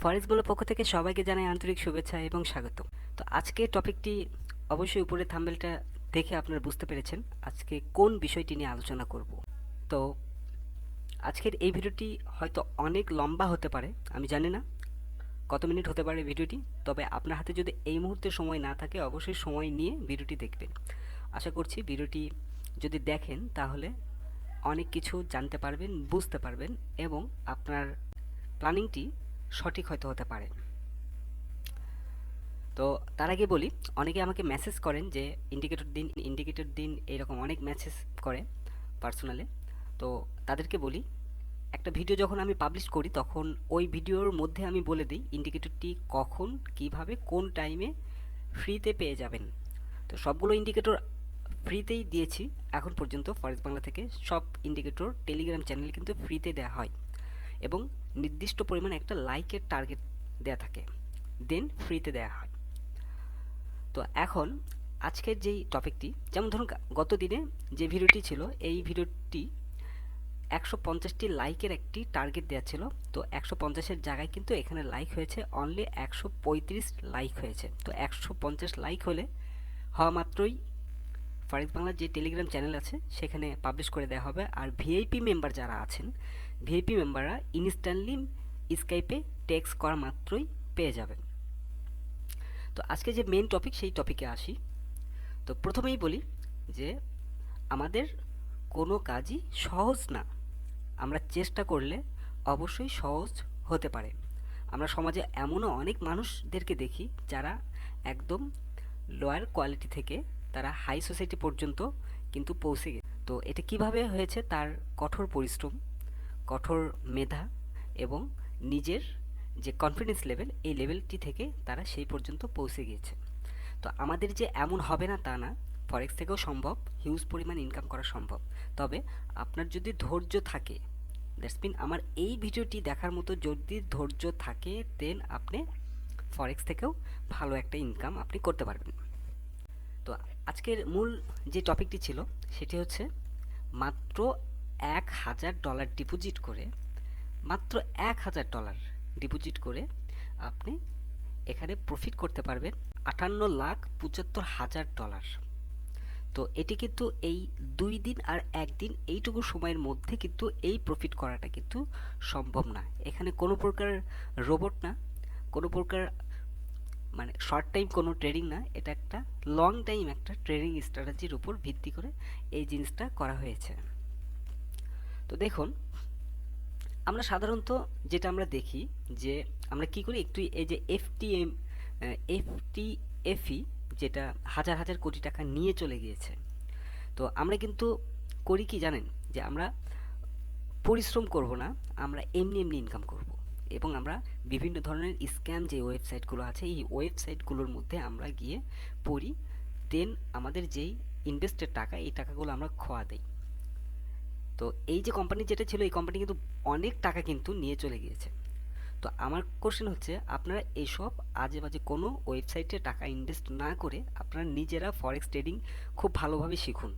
ফরেক্স বাংলার পক্ষ থেকে সবাইকে জানাই আন্তরিক শুভেচ্ছা এবং স্বাগত। তো আজকে টপিকটি অবশ্যই উপরে থাম্বনেলটা দেখে আপনারা বুঝতে পেরেছেন আজকে কোন বিষয়টি নিয়ে আলোচনা করব। তো আজকের এই ভিডিওটি হয়তো অনেক লম্বা হতে পারে, আমি জানি না কত মিনিট হতে পারে ভিডিওটি, তবে আপনার হাতে যদি এই মুহূর্তে সময় না থাকে অবশ্যই সময় নিয়ে ভিডিওটি দেখবেন। আশা করছি ভিডিওটি যদি দেখেন তাহলে অনেক কিছু জানতে পারবেন, বুঝতে পারবেন এবং আপনার প্ল্যানিংটি সঠিক হয়তো হতে পারে। তো তার আগে বলি, অনেকে আমাকে মেসেজ করেন যে ইন্ডিকেটর দিন এরকম অনেক মেসেজ করে পার্সোনালে। তো তাদেরকে বলি, একটা ভিডিও যখন আমি পাবলিশ করি তখন ওই ভিডিওর মধ্যে আমি বলে দিই ইন্ডিকেটরটি কখন, কিভাবে, কোন টাইমে ফ্রিতে পেয়ে যাবেন। তো সবগুলো ইন্ডিকেটর ফ্রিতেই দিয়েছি এখন পর্যন্ত। ফরেক্স বাংলা থেকে সব ইন্ডিকেটর টেলিগ্রাম চ্যানেলে কিন্তু ফ্রিতে দেওয়া হয় এবং নির্দিষ্ট পরিমাণে একটা লাইকের টার্গেট দেয়া থাকে, দেন ফ্রিতে দেওয়া হয়। তো এখন আজকের যেই টপিকটি, যেমন ধরুন গত দিনে যে ভিডিওটি ছিল, এই ভিডিওটি 150টি লাইকের একটি টার্গেট দেওয়া ছিল। তো 150-এর জায়গায় কিন্তু এখানে লাইক হয়েছে অনলি 135 লাইক হয়েছে। তো 150 লাইক হওয়া মাত্রই ফরেক্স বাংলার যে টেলিগ্রাম চ্যানেল আছে সেখানে পাবলিশ করে দেওয়া হবে। আর ভিআইপি মেম্বার যারা আছেন, ভিআইপি মেম্বাররা ইনস্ট্যান্টলি স্কাইপে টেক্সট করা মাত্রই পেয়ে যাবেন। তো আজকে যে মেন টপিক, সেই টপিকে আসি। তো প্রথমেই বলি যে আমাদের কোনো কাজই সহজ না, আমরা চেষ্টা করলে অবশ্যই সহজ হতে পারে। আমরা সমাজে এমনও অনেক মানুষদেরকে দেখি যারা একদম লোয়ার কোয়ালিটি থেকে তারা হাই সোসাইটি পর্যন্ত কিন্তু পৌঁছে গেছে। তো এটা কিভাবে হয়েছে? তার কঠোর পরিশ্রম, কঠোর মেধা এবং নিজের যে কনফিডেন্স লেভেল, এই লেভেলটি থেকে তারা সেই পর্যন্ত পৌঁছে গিয়েছে। তো আমাদের যে এমন হবে না তা না, ফরেক্স থেকেও সম্ভব, হিউজ পরিমাণ ইনকাম করা সম্ভব। তবে আপনার যদি ধৈর্য থাকে, দ্যাটস মিন আমার এই ভিডিওটি দেখার মতো যদি ধৈর্য থাকে, দেন আপনি ফরেক্স থেকেও ভালো একটা ইনকাম আপনি করতে পারবেন। তো আজকের মূল যে টপিকটি ছিল সেটি হচ্ছে মাত্র $1000 ডিপোজিট করে, মাত্র $1000 ডিপোজিট করে আপনি এখানে প্রফিট করতে পারবেন $58,75,000। তো এটি কিন্তু এই 2 দিন আর 1 দিন এইটুকু সময়ের মধ্যে কিন্তু এই প্রফিট করাটা কিন্তু সম্ভব না। এখানে কোনো প্রকার রোবট না, কোনো প্রকার মানে শর্ট টাইম কোনো ট্রেডিং না, এটা একটা লং টাইম একটা ট্রেডিং স্ট্র্যাটেজির উপর ভিত্তি করে এই জিনিসটা করা হয়েছে। তো দেখুন, আমরা সাধারণত যেটা আমরা দেখি যে আমরা কি করি, একটু এই যে এফটিএফই যেটা হাজার হাজার কোটি টাকা নিয়ে চলে গিয়েছে, তো আমরা কিন্তু করি কি জানেন, যে আমরা পরিশ্রম করব না, আমরা এমনি এমনি ইনকাম করব এবং আমরা বিভিন্ন ধরনের স্ক্যাম যে ওয়েবসাইটগুলো আছে এই ওয়েবসাইটগুলোর মধ্যে আমরা গিয়ে পড়ি, দেন আমাদের যেই ইনভেস্টের টাকা, এই টাকাগুলো আমরা খোয়া দেই। তো এই যে কোম্পানি যেটা ছিল, এই কোম্পানি কিন্তু অনেক টাকা কিন্তু নিয়ে চলে গিয়েছে। তো আমার কোশ্চেন হচ্ছে, আপনারা এইসব আজে বাজে কোনো ওয়েবসাইটে টাকা ইনভেস্ট না করে আপনারা নিজেরা ফরেক্স ট্রেডিং খুব ভালোভাবে শিখুন।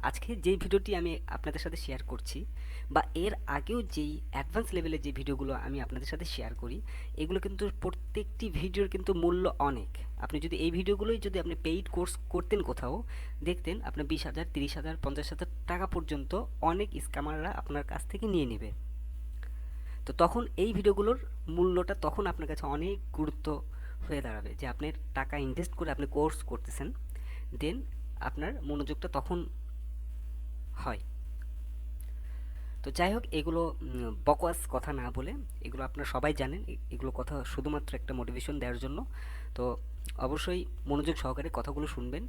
আজকে যেই ভিডিওটি আমি আপনাদের সাথে শেয়ার করছি, বা এর আগেও যেই অ্যাডভান্স লেভেলের যে ভিডিওগুলো আমি আপনাদের সাথে শেয়ার করি, এগুলো কিন্তু প্রত্যেকটি ভিডিওর কিন্তু মূল্য অনেক। আপনি যদি এই ভিডিওগুলোই যদি আপনি পেইড কোর্স করতেন কোথাও, দেখতেন আপনার 20,000, 30,000, 50,000 টাকা পর্যন্ত অনেক স্ক্যামাররা আপনার কাছ থেকে নিয়ে নেবে। তো তখন এই ভিডিওগুলোর মূল্যটা তখন আপনার কাছে অনেক গুরুত্ব হয়ে দাঁড়াবে, যে আপনি টাকা ইনভেস্ট করে আপনি কোর্স করতেছেন, দেন আপনার মনোযোগটা তখন হয়। তো যাই হোক, এগুলো বকওয়াস কথা না বলে, এগুলো আপনারা সবাই জানেন, এগুলো কথা শুধুমাত্র একটা মোটিভেশন দেওয়ার জন্য। তো অবশ্যই মনোযোগ সহকারে কথাগুলো শুনবেন।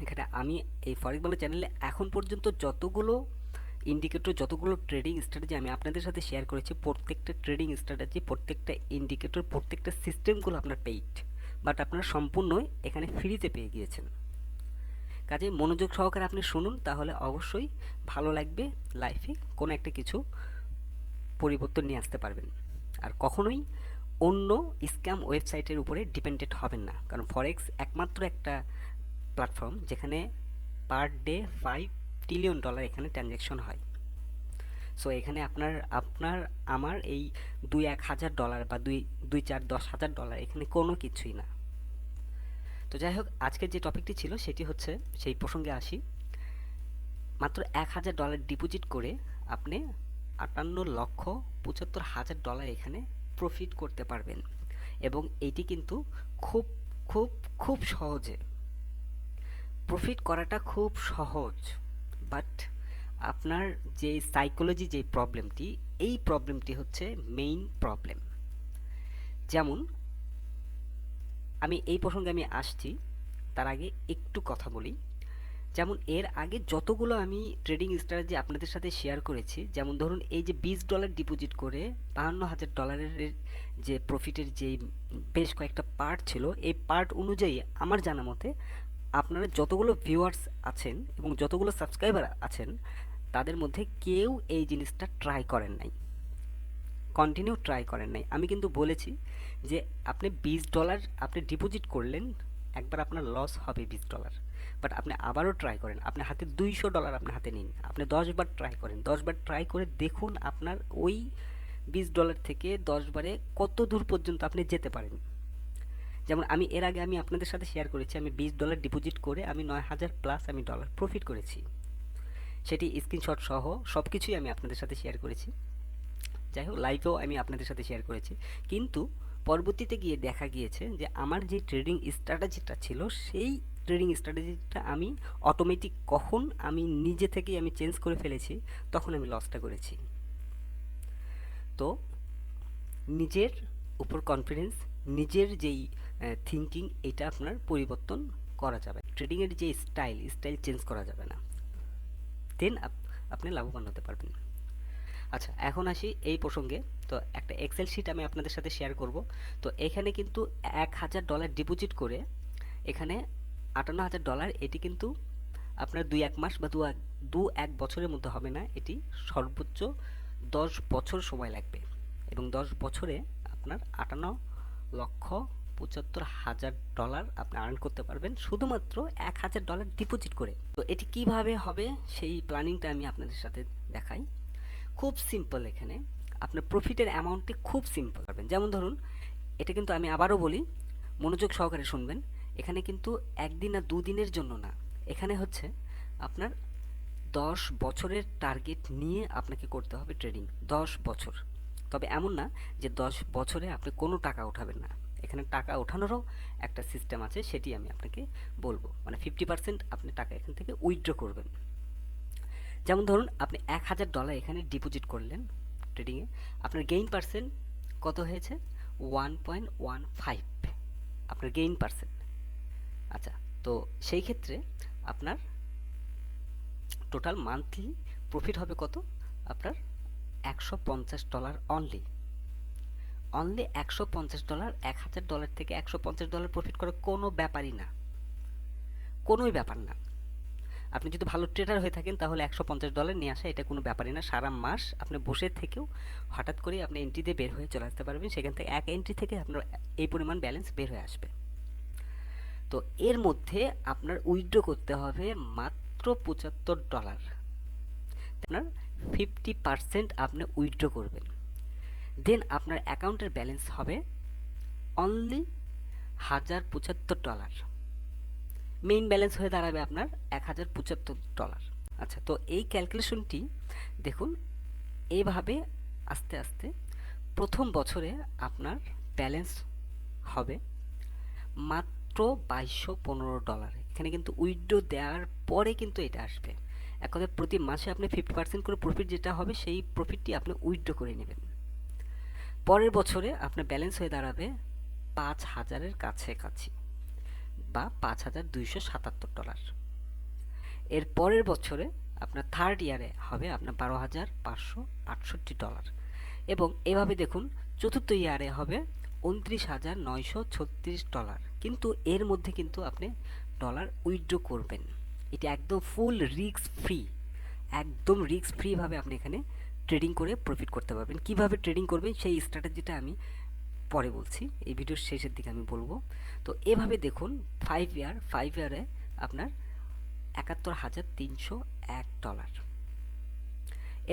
এখানে আমি এই ফরেক্স বাংলা চ্যানেলে এখন পর্যন্ত যতগুলো ইন্ডিকেটর, যতগুলো ট্রেডিং স্ট্র্যাটেজি আমি আপনাদের সাথে শেয়ার করেছি, প্রত্যেকটা ট্রেডিং স্ট্র্যাটেজি, প্রত্যেকটা ইন্ডিকেটর, প্রত্যেকটা সিস্টেমগুলো আপনার পেইড, বাট আপনারা সম্পূর্ণই এখানে ফ্রিতে পেয়ে গিয়েছেন। কাজে মনোযোগ সহকারে আপনি শুনুন, তাহলে অবশ্যই ভালো লাগবে, লাইফে কোনো একটা কিছু পরিবর্তন নিয়ে আসতে পারবেন। আর কখনোই অন্য স্ক্যাম ওয়েবসাইটের উপরে ডিপেন্ডেন্ট হবেন না, কারণ ফরেক্স একমাত্র একটা প্ল্যাটফর্ম যেখানে পার ডে $5 ট্রিলিয়ন এখানে ট্রানজ্যাকশন হয়। সো এখানে আপনার আপনার আমার এই 2-1,000 ডলার বা 2-4-10,000 ডলার এখানে কোনো কিছুই না। তো যাই হোক, আজকের যে টপিকটি ছিল সেটি হচ্ছে, সেই প্রসঙ্গে আসি। মাত্র 1,000 ডলার ডিপোজিট করে আপনি 58,75,000 ডলার এখানে প্রফিট করতে পারবেন, এবং এইটি কিন্তু খুব খুব খুব সহজে প্রফিট করাটা খুব সহজ। বাট আপনার যে সাইকোলজি, যে প্রবলেমটি, এই প্রবলেমটি হচ্ছে মেইন প্রবলেম। যেমন আমি এই প্রসঙ্গে আমি আসছি, তার আগে একটু কথা বলি। যেমন এর আগে যতগুলো আমি ট্রেডিং স্ট্র্যাটেজি আপনাদের সাথে শেয়ার করেছি, যেমন ধরুন এই যে $20 ডিপোজিট করে 52,000 ডলারের যে প্রফিটের যে বেশ কয়েকটা পার্ট ছিল, এই পার্ট অনুযায়ী আমার জানা মতে আপনারা যতগুলো ভিউয়ার্স আছেন এবং যতগুলো সাবস্ক্রাইবার আছেন, তাদের মধ্যে কেউ এই জিনিসটা ট্রাই করেন নাই, কন্টিনিউ ট্রাই করেন নাই। আমি কিন্তু বলেছি যে আপনি $20 আপনি ডিপোজিট করলেন, একবার আপনার লস হবে $20, বাট আপনি আবারও ট্রাই করেন, আপনি হাতে $200 আপনি হাতে নিন, আপনি 10 বার ট্রাই করেন, 10 বার ট্রাই করে দেখুন আপনার ওই $20 থেকে 10 বারে কত দূর পর্যন্ত আপনি যেতে পারেন। যেমন আমি এর আগে আমি আপনাদের সাথে শেয়ার করেছি, আমি $20 ডিপোজিট করে আমি 9,000+ আমি ডলার প্রফিট করেছি, সেটি স্ক্রিনশট সহ সব কিছুই আমি আপনাদের সাথে শেয়ার করেছি। যাই হোক, লাইভেও আমি আপনাদের সাথে শেয়ার করেছি। কিন্তু পরবর্তীতে গিয়ে দেখা গিয়েছে যে আমার যে ট্রেডিং স্ট্র্যাটেজিটা ছিল, সেই ট্রেডিং স্ট্র্যাটেজিটা আমি অটোমেটিক কখন আমি নিজে থেকেই আমি চেঞ্জ করে ফেলেছি, তখন আমি লসটা করেছি। তো নিজের উপর কনফিডেন্স, নিজের যেই থিঙ্কিং, এটা আপনার পরিবর্তন করা যাবে। ট্রেডিংয়ের যে স্টাইল চেঞ্জ করা যাবে না, দেন আপনি লাভবান হতে পারবেন। আচ্ছা, এখন আসি এই প্রসঙ্গে। তো একটা এক্সেল শিট আমি আপনাদের সাথে শেয়ার করব। তো এখানে কিন্তু $1,000 ডিপোজিট করে এখানে 58,000 ডলার, এটি কিন্তু আপনার 2-1 মাস বা 2-1 বছরের মধ্যে হবে না, এটি সর্বোচ্চ 10 বছর সময় লাগবে, এবং 10 বছরে আপনার 58,75,000 ডলার আপনি আর্ন করতে পারবেন শুধুমাত্র $1,000 ডিপোজিট করে। তো এটি কিভাবে হবে সেই প্ল্যানিংটা আমি আপনাদের সাথে দেখাই। খুব সিম্পল, এখানে আপনার প্রফিটের অ্যামাউন্টটি খুব সিম্পল পাবেন। যেমন ধরুন, এটা কিন্তু আমি আবারও বলি, মনোযোগ সহকারে শুনবেন। এখানে কিন্তু একদিন না দুদিনের জন্য না, এখানে হচ্ছে আপনার 10 বছরের টার্গেট নিয়ে আপনাকে করতে হবে ট্রেডিং। 10 বছর, তবে এমন না যে 10 বছরে আপনি কোনো টাকা উঠাবেন না, এখানে টাকা ওঠানোরও একটা সিস্টেম আছে, সেটি আমি আপনাকে বলবো। মানে 50% আপনি টাকা এখান থেকে উইথড্র করবেন। যেমন ধরুন, আপনি $1,000 এখানে ডিপোজিট করলেন ট্রেডিংয়ে, আপনার গেইন পার্সেন্ট কত হয়েছে? 1.15 আপনার গেইন পার্সেন্ট। আচ্ছা, তো সেই ক্ষেত্রে আপনার টোটাল মান্থলি প্রফিট হবে কত? আপনার $150 অনলি। $150, $1,000 থেকে $150 প্রফিট করা কোনো ব্যাপারই না, কোনোই ব্যাপার না। আপনি যদি ভালো ট্রেডার হয়ে থাকেন তাহলে $150 নিয়ে আসা এটা কোনো ব্যাপারই না। সারা মাস আপনি বসে থেকেও হঠাৎ করে আপনি এন্ট্রি দিয়ে বের হয়ে চলে আসতে পারবেন, সেখান থেকে এক এন্ট্রি থেকে আপনার এই পরিমাণ ব্যালেন্স বের হয়ে আসবে। তো এর মধ্যে আপনার উইথড্র করতে হবে মাত্র $75। আপনার 50% আপনি উইথড্র করবেন, দেন আপনার অ্যাকাউন্টের ব্যালেন্স হবে অনলি $1,075। মেইন ব্যালেন্স হয়ে দাঁড়াবে আপনার $1,075। আচ্ছা, তো এই ক্যালকুলেশনটি দেখুন, এইভাবে আস্তে আস্তে প্রথম বছরে আপনার ব্যালেন্স হবে মাত্র $2,215। এখানে কিন্তু উইথড্র দেওয়ার পরে কিন্তু এটা আসবে। এক কথায় প্রতি মাসে আপনি 50% করে প্রফিট যেটা হবে, সেই প্রফিটটি আপনি উইথড্র করে নেবেন। পরের বছরে আপনার ব্যালেন্স হয়ে দাঁড়াবে 5,000-এর কাছাকাছি বা $5,277। এর পরের বছরে আপনার থার্ড ইয়ারে হবে আপনার $12,568, এবং এভাবে দেখুন চতুর্থ ইয়ারে হবে $29,936। কিন্তু এর মধ্যে কিন্তু আপনি ডলার উইথড্র করবেন, এটা একদম ফুল রিস্ক ফ্রি, একদম রিস্ক ফ্রি ভাবে আপনি এখানে ট্রেডিং করে প্রফিট করতে পারবেন। কিভাবে ট্রেডিং করবেন সেই স্ট্র্যাটেজিটা আমি পরে বলছি, এই ভিডিওর শেষের দিকে আমি বলবো। তো এভাবে দেখুন 5 ইয়ারে আপনার $71,301।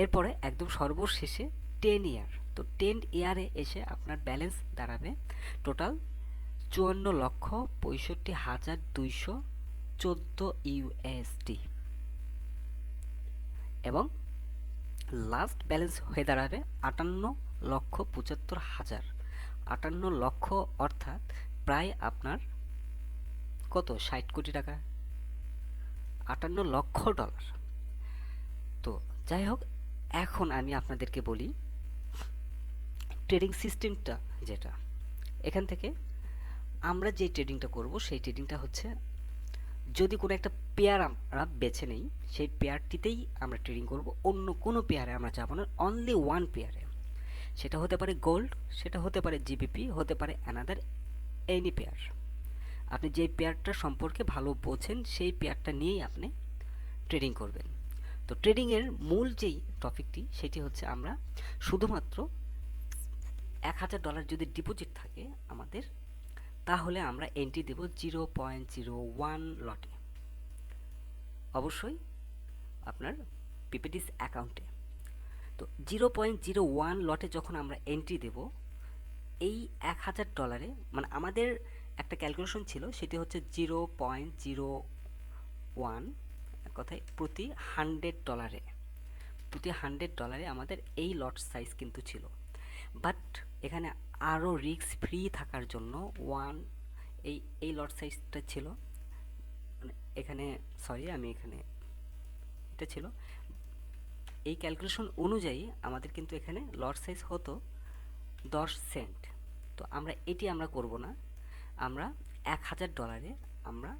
এরপরে একদম সর্বশেষে 10 ইয়ার। তো 10 ইয়ারে এসে আপনার ব্যালেন্স দাঁড়াবে টোটাল 54,65,214 ইউএসডি এবং লাস্ট ব্যালেন্স হয়ে দাঁড়াবে 58,75,000। 58 লক্ষ অর্থাৎ প্রায় আপনার কত 60 কোটি টাকা, 58 লক্ষ ডলার। তো যাই হোক, এখন আমি আপনাদেরকে বলি ট্রেডিং সিস্টেমটা যেটা এখান থেকে আমরা যে ট্রেডিংটা করব সেই ট্রেডিংটা হচ্ছে, যদি কোনো একটা পেয়ার আমরা বেছে নেই সেই পেয়ারটিতেই আমরা ট্রেডিং করব, অন্য কোনো পেয়ারে আমরা যাব না, অনলি ওয়ান পেয়ারে। সেটা হতে পারে গোল্ড, সেটা হতে পারে জিবিপি, হতে পারে অ্যানাদার এনি পেয়ার। আপনি যে পেয়ারটা সম্পর্কে ভালো বোঝেন সেই পেয়ারটা নিয়েই আপনি ট্রেডিং করবেন। তো ট্রেডিংয়ের মূল যেই টপিকটি সেটি হচ্ছে আমরা শুধুমাত্র $1,000 যদি ডিপোজিট থাকে আমাদের, তাহলে আমরা এন্ট্রি দেব 0.01 লটে, অবশ্যই আপনার পিপিটিস অ্যাকাউন্টে। তো 0.01 লটে যখন আমরা এন্ট্রি দেব, এই $1,000 মানে আমাদের একটা ক্যালকুলেশন ছিল, সেটি হচ্ছে 0.01 কথায় প্রতি $100, প্রতি $100 আমাদের এই লট সাইজ কিন্তু ছিল। বাট এখানে আরও রিস্ক ফ্রি থাকার জন্য এই লট সাইজটা ছিল, মানে এখানে সরি আমি এখানে এটা ছিল, এই ক্যালকুলেশন অনুযায়ী আমাদের কিন্তু এখানে লট সাইজ হতো 10 সেন্ট। তো এটি আমরা করব না, আমরা $1,000 আমরা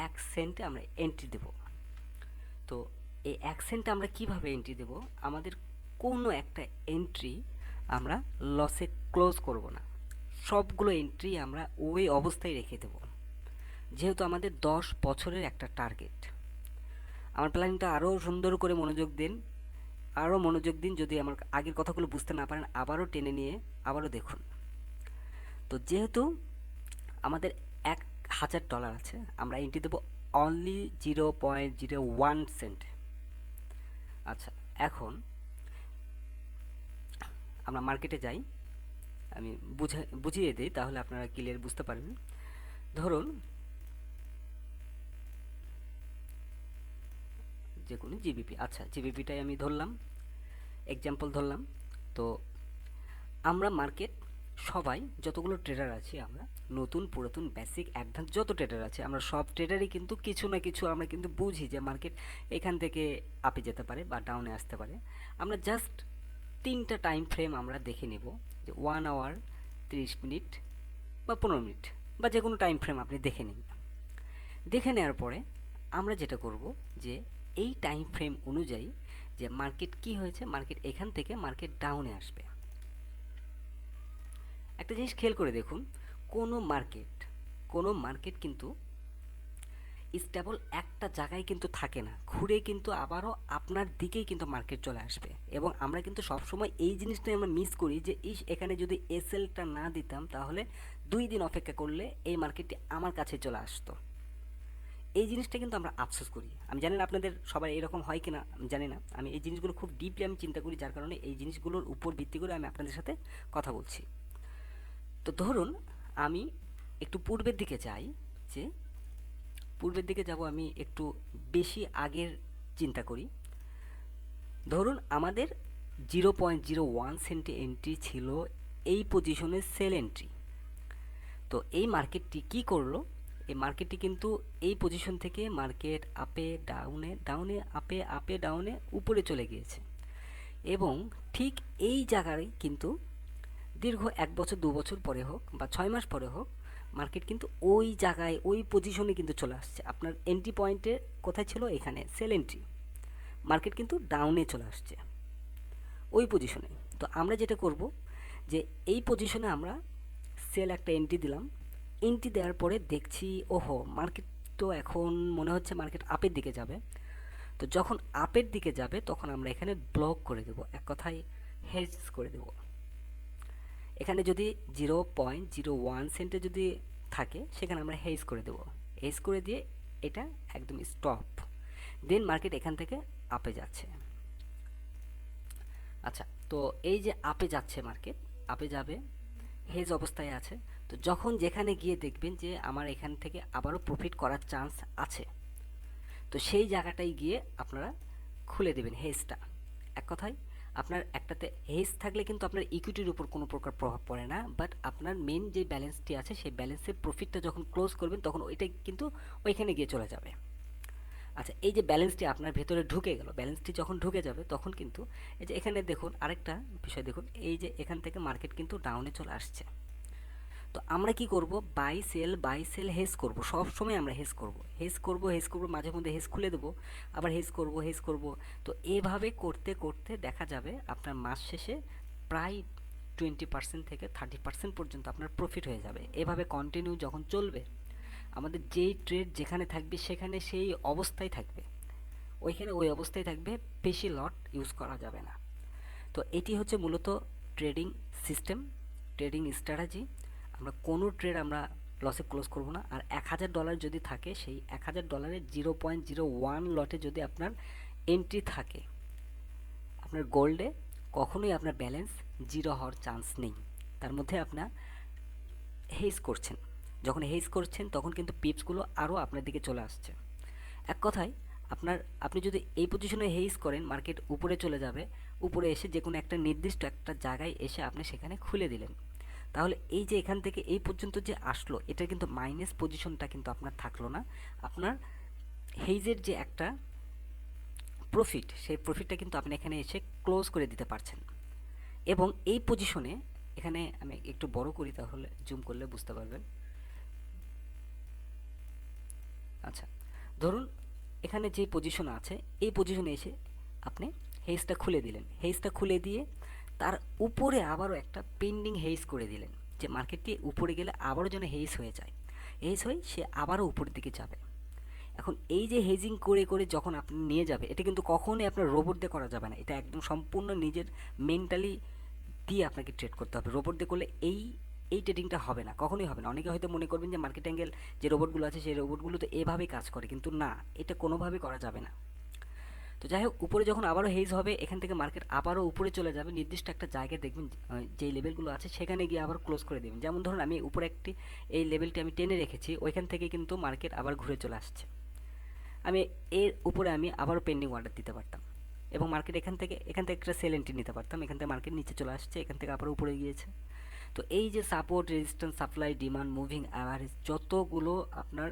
1 সেন্টে আমরা এন্ট্রি দেব। তো এই 1 সেন্টে আমরা কিভাবে এন্ট্রি দেব, আমাদের কোনো একটা এন্ট্রি আমরা লসে ক্লোজ করব না, সবগুলো এন্ট্রি আমরা ওই অবস্থায় রেখে দেব, যেহেতু আমাদের 10 বছরের একটা টার্গেট। আমার প্ল্যানিংটা আরও সুন্দর করে মনোযোগ দিন, আরও মনোযোগ দিন। যদি আমার আগের কথাগুলো বুঝতে না পারেন আবারও টেনে নিয়ে আবারও দেখুন। তো যেহেতু আমাদের $1,000 আছে, আমরা এন্ট্রি দেবো অনলি 0.01 সেন্ট। আচ্ছা, এখন আমরা মার্কেটে যাই, আমি বুঝিয়ে দিই তাহলে আপনারা ক্লিয়ার বুঝতে পারবেন। ধরুন যে কোনো জিবিপি, আচ্ছা জিবিপিটাই আমি ধরলাম, এক্সাম্পল ধরলাম। তো আমরা মার্কেট সবাই যতগুলো ট্রেডার আছি, আমরা নতুন পুরাতন বেসিক অ্যাডভান্স যত ট্রেডার আছে, আমরা সব ট্রেডারই কিন্তু কিছু না কিছু আমরা কিন্তু বুঝি যে মার্কেট এখান থেকে আপে যেতে পারে বা ডাউনে আসতে পারে। আমরা জাস্ট 3টা টাইম ফ্রেম আমরা দেখে নেব, যে 1 আওয়ার, 30 মিনিট বা 15 মিনিট বা যে কোনো টাইম ফ্রেম আপনি দেখে নিন। দেখে নেওয়ার পরে আমরা যেটা করব যে এই টাইম ফ্রেম অনুযায়ী যে মার্কেট কি হয়েছে, মার্কেট এখান থেকে মার্কেট ডাউনে আসবে। একটা জিনিস খেয়াল করে দেখুন, কোনো মার্কেট কিন্তু স্টেবল একটা জায়গায় কিন্তু থাকে না, ঘুরে কিন্তু আবারও আপনার দিকেই কিন্তু মার্কেট চলে আসবে। এবং আমরা কিন্তু সবসময় এই জিনিসটাই আমরা মিস করি যে এখানে যদি এসএলটা না দিতাম তাহলে 2 দিন অপেক্ষা করলে এই মার্কেটটি আমার কাছে চলে আসতো। এই জিনিসটা কিন্তু আমরা আফসোস করি। আমি জানি না আপনাদের সবার এরকম হয় কিনা আমি জানি না, আমি এই জিনিসগুলো খুব ডিপলি আমি চিন্তা করি, যার কারণে এই জিনিসগুলোর উপর ভিত্তি করে আমি আপনাদের সাথে কথা বলছি। তো ধরুন আমি একটু পূর্বের দিকে যাই, যে পূর্বের দিকে যাব, আমি একটু বেশি আগের চিন্তা করি। ধরুন আমাদের 0.01 সেন্টে এন্ট্রি ছিল, এই পজিশনে সেল এন্ট্রি। তো এই মার্কেটটি কি করলো, এই মার্কেটটি কিন্তু এই পজিশন থেকে মার্কেট আপে ডাউনে, ডাউনে আপে, আপে ডাউনে উপরে চলে গিয়েছে। এবং ঠিক এই জায়গায় কিন্তু দীর্ঘ 1 বছর 2 বছর পরে হোক বা 6 মাস পরে হোক, মার্কেট কিন্তু ওই জায়গায় ওই পজিশনে কিন্তু চলে আসছে। আপনার এন্ট্রি পয়েন্টে কোথায় ছিল, এখানে সেল এন্ট্রি, মার্কেট কিন্তু ডাউনে চলে আসছে ওই পজিশনে। তো আমরা যেটা করব যে এই পজিশনে আমরা সেল একটা এন্ট্রি দিলাম। এন্ট্রি দেওয়ার পরে দেখছি ওহো মার্কেট তো এখন মনে হচ্ছে মার্কেট আপের দিকে যাবে। তো যখন আপের দিকে যাবে তখন আমরা এখানে ব্লক করে দেব, এক কথায় হেজ করে দেব। এখানে যদি 0.01 সেন্টে যদি থাকে সেখানে আমরা হেজ করে দেব, হেজ করে দিয়ে এটা একদম স্টপ। দেন মার্কেট এখান থেকে আপে যাচ্ছে। আচ্ছা, তো এই যে আপে যাচ্ছে মার্কেট, আপে যাবে, হেজ অবস্থায় আছে। তো যখন যেখানে গিয়ে দেখবেন যে আমার এখান থেকে আবারও প্রফিট করার চান্স আছে, তো সেই জায়গাটায় গিয়ে আপনারা খুলে দেবেন হেজটা। এক কথায় আপনার একটাতে হেজ থাকলে কিন্তু আপনার ইকুইটির উপর কোনো প্রকার প্রভাব পড়ে না, বাট আপনার মেন যে ব্যালেন্সটি আছে সেই ব্যালেন্সের প্রফিটটা যখন ক্লোজ করবেন তখন ওইটাই কিন্তু ওইখানে গিয়ে চলে যাবে। আচ্ছা, এই যে ব্যালেন্সটি আপনার ভেতরে ঢুকে গেল, ব্যালেন্সটি যখন ঢুকে যাবে তখন কিন্তু এই যে এখানে দেখুন আরেকটা বিষয় দেখুন, এই যে এখান থেকে মার্কেট কিন্তু ডাউনে চলে আসছে। তো আমরা কি করব, বাই সেল হেজ করব, সব সময় আমরা হেজ করব, মাঝে মধ্যে হেজ খুলে দেবো, আবার হেজ করব। তো এভাবে করতে করতে দেখা যাবে আপনার মাস শেষে প্রায় 20% থেকে 30% পর্যন্ত আপনার প্রফিট হয়ে যাবে। এভাবে কন্টিনিউ যখন চলবে, আমাদের যেই ট্রেড যেখানে থাকবে সেখানে সেই অবস্থায় থাকবে, ওইখানে ওই অবস্থায় থাকবে, বেশি লট ইউজ করা যাবে না। তো এটি হচ্ছে মূলত ট্রেডিং সিস্টেম, ট্রেডিং স্ট্র্যাটেজি। আমরা কোনো ট্রেড আমরা লসে ক্লোজ করব না। আর $1000 যদি থাকে, সেই $1000 0.01 লটে যদি আপনার এন্ট্রি থাকে, আপনার গোল্ডে কখনোই আপনার ব্যালেন্স জিরো হওয়ার চান্স নেই। তার মধ্যে আপনার হেজ করছেন, যখন হেজ করছেন তখন কিন্তু পিপসগুলো আরও আপনার দিকে চলে আসছে। এক কথায় আপনি যদি এই পজিশনে হেজ করেন, মার্কেট উপরে চলে যাবে, উপরে এসে যে কোনো একটা নির্দিষ্ট একটা জায়গায় এসে আপনি সেখানে খুলে দিলেন, তাহলে এই যে এখান থেকে এই পর্যন্ত যে আসলো, এটা কিন্তু মাইনাস পজিশনটা কিন্তু আপনার থাকলো না। আপনার হেজের যে একটা প্রফিট, সেই প্রফিটটা কিন্তু আপনি এখানে এসে ক্লোজ করে দিতে পারছেন। এবং এই পজিশনে, এখানে আমি একটু বড় করি তাহলে জুম করলে বুঝতে পারবেন। আচ্ছা, ধরুন এখানে যে পজিশন আছে, এই পজিশনে এসে আপনি হেজটা খুলে দিলেন, হেজটা খুলে দিয়ে তার উপরে আবারও একটা পেন্ডিং হেজ করে দিলেন, যে মার্কেটটি উপরে গেলে আবারও যেন হেজ হয়ে যায়, হেজ হয়ে সে আবারও উপরের দিকে যাবে। এখন এই যে হেজিং করে করে যখন আপনি নিয়ে যাবে, এটা কিন্তু কখনোই আপনার রোবট দিয়ে করা যাবে না, এটা একদম সম্পূর্ণ নিজের মেন্টালি দিয়ে আপনাকে ট্রেড করতে হবে। রোবট দিয়ে করলে এই ট্রেডিংটা হবে না, কখনোই হবে না। অনেকে হয়তো মনে করবেন যে মার্কেট অ্যাঙ্গেল যে রোবটগুলো আছে সেই রোবটগুলো তো এভাবেই কাজ করে, কিন্তু না, এটা কোনোভাবেই করা যাবে না। তো যাই হোক, উপরে যখন আবারও হেজ হবে, এখান থেকে মার্কেট আবারও উপরে চলে যাবে, নির্দিষ্ট একটা জায়গায় দেখবেন যেই লেভেলগুলো আছে সেখানে গিয়ে আবার ক্লোজ করে দেবেন। যেমন ধরুন আমি উপরে এই লেভেলটি আমি টেনে রেখেছি, ওইখান থেকে কিন্তু মার্কেট আবার ঘুরে চলে আসছে, আমি এর উপরে আমি আবারও পেন্ডিং অর্ডার দিতে পারতাম, এবং মার্কেট এখান থেকে একটা সেল এন্ট্রি নিতে পারতাম। এখান থেকে মার্কেট নিচে চলে আসছে, এখান থেকে আবার উপরে গিয়েছে। তো এই যে support, resistance, supply, demand, moving average, যতগুলো আপনার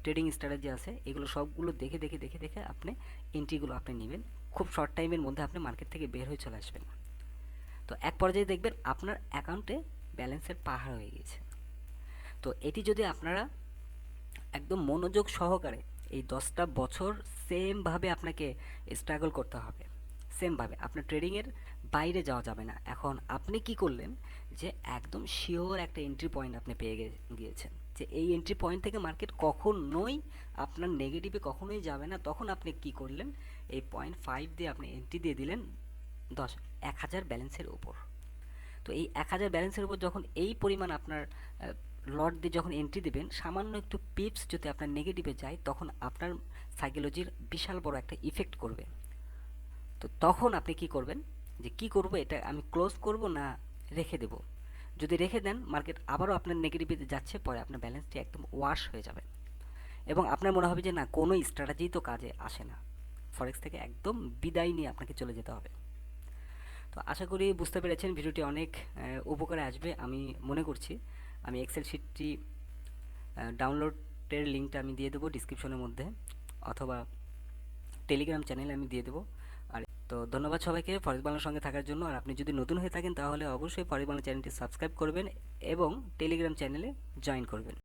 ট্রেডিং স্ট্র্যাটেজি আছে, এগুলো সবগুলো দেখে দেখে দেখে দেখে আপনি এন্ট্রিগুলো আপনি নেবেন। খুব শর্ট টাইমের মধ্যে আপনি মার্কেট থেকে বের হয়ে চলে আসবেন। তো এক পর্যায়ে দেখবেন আপনার অ্যাকাউন্টে ব্যালেন্সের পাহাড় হয়ে গেছে। তো এটি যদি আপনারা একদম মনোযোগ সহকারে এই 10টা বছর সেমভাবে আপনাকে স্ট্রাগল করতে হবে, সেমভাবে আপনার ট্রেডিংয়ের বাইরে যাওয়া যাবে না। এখন আপনি কি করলেন, যে একদম শিওর একটা এন্ট্রি পয়েন্ট আপনি পেয়ে গিয়েছেন, যে এই এন্ট্রি পয়েন্ট থেকে মার্কেট কখনোই আপনার নেগেটিভে কখনোই যাবে না। তখন আপনি কি করলেন, এই 0.5 দিয়ে আপনি এন্ট্রি দিয়ে দিলেন 10,000 ব্যালেন্সের উপর। তো এই 1000 ব্যালেন্সের উপর যখন এই পরিমাণ আপনার লট দিয়ে যখন এন্ট্রি দেবেন, সামান্য একটু পিপস যদি আপনার নেগেটিভে যায়, তখন আপনার সাইকোলজির বিশাল বড় একটা ইফেক্ট করবে। তো তখন আপনি কি করবেন, যে কি করব, এটা আমি ক্লোজ করব না রেখে দেব। যদি রেখে দেন, মার্কেট আবারও আপনার নেগেটিভে যাচ্ছে, পরে আপনার ব্যালেন্সটি একদম ওয়াশ হয়ে যাবে, এবং আপনার মনে হবে যে না, কোনো স্ট্র্যাটেজি তো কাজে আসে না, ফরেক্স থেকে একদম বিদায় নিয়ে আপনাকে চলে যেতে হবে। তো আশা করি বুঝতে পেরেছেন, ভিডিওটি অনেক উপকারে আসবে আমি মনে করছি। আমি এক্সেল শিটটি ডাউনলোডের লিঙ্কটা আমি দিয়ে দেবো ডিসক্রিপশনের মধ্যে, অথবা টেলিগ্রাম চ্যানেলে আমি দিয়ে দেবো। আর তো ধন্যবাদ সবাইকে ফরেক্স বাংলার সঙ্গে থাকার জন্য। আর আপনি যদি নতুন হয়ে থাকেন তাহলে অবশ্যই ফরেক্স বাংলা চ্যানেলটি সাবস্ক্রাইব করবেন এবং টেলিগ্রাম চ্যানেলে জয়েন করবেন।